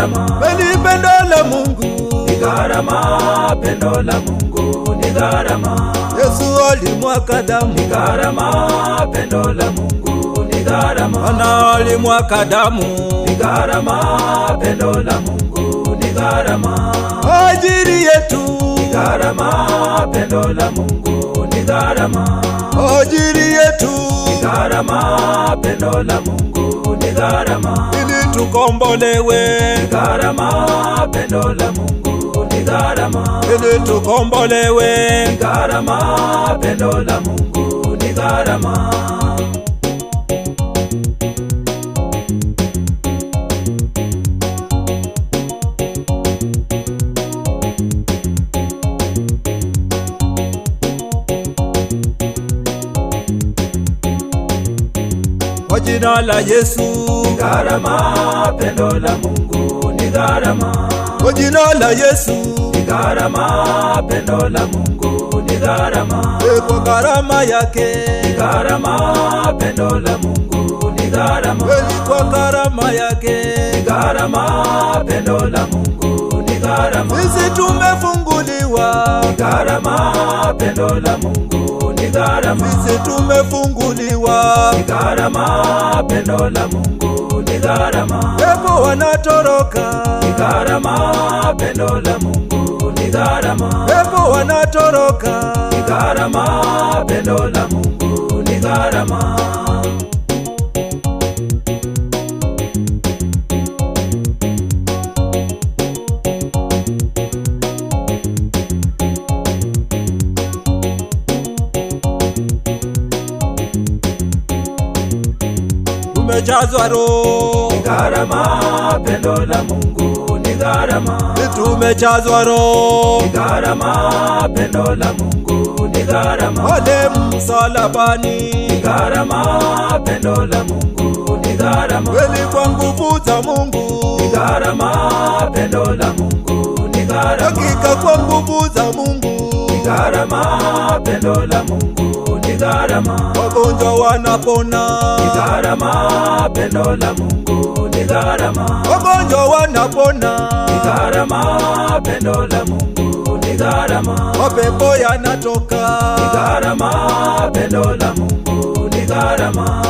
gharama. Kweli pendo la Mungu Ni gharama, pendo la Mungu ni gharama. Yesu alimwaka damu. Ni gharama, pendo la Mungu ni gharama. Ana alimwaka damu. Ni gharama, pendo la Mungu ni gharama. Ajili yetu. Ni gharama, pendo la Mungu ni gharama. Ajili yetu. Ni gharama, pendo la Mungu ni gharama. Ili tukombolewe. Ni gharama, pendo la Mungu ni gharama. Ili tukombolewe. Ni gharama, pendo la Mungu ni gharama. Kwa jina la Yesu. Ni gharama, pendo la Mungu ni gharama. Kwa jina la Yesu. Ni gharama, pendo la Mungu ni gharama. Kwa gharama yake. Ni gharama, pendo la Mungu ni gharama. Kweli kwa gharama yake. Ni gharama, pendo la Mungu ni gharama. Sisi tumefunguliwa. Ni gharama, pendo la Mungu ni gharama. Sisi tumefunguliwa. Ni gharama, pendo la Mungu ni gharama. Pepo wanatoroka. Ni gharama, pendo la Mungu ni gharama. Pepo wanatoroka. Ni gharama, pendo la Mungu ni gharama. Tumejazwa roho. Ni gharama, pendo la Mungu ni gharama. Tumejazwa roho. Ni gharama, pendo la Mungu ni gharama. Pale msalabani. Ni gharama, pendo la Mungu ni gharama. Kweli kwa nguvu za Mungu. Ni gharama, pendo la Mungu ni gharama. Hakika kwa nguvu za Mungu. Ni gharama, pendo la Mungu ni gharama. Wagonjwa wanapona. Ni gharama, pendo la Mungu ni gharama. Wagonjwa wanapona. Ni gharama, pendo la Mungu ni gharama. Mapepo yanatoka. Ni gharama, pendo la Mungu ni gharama.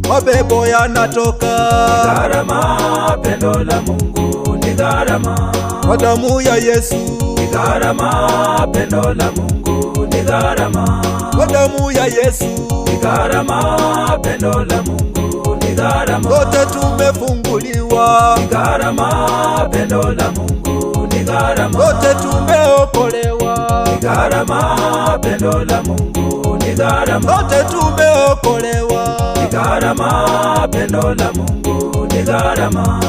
Mapepo yanatoka. Ni gharama, pendo la Mungu ni gharama. Kwa damu ya Yesu. Ni gharama, pendo la Mungu ni gharama. Kwa damu ya Yesu. Ni gharama, pendo la Mungu ni gharama. Wote tumefunguliwa. Ni gharama, pendo la Mungu ni gharama. Wote tumeokolewa. Ni gharama, pendo la Mungu ni gharama. Wote tumeokolewa. Ni gharama, pendo la Mungu ni gharama.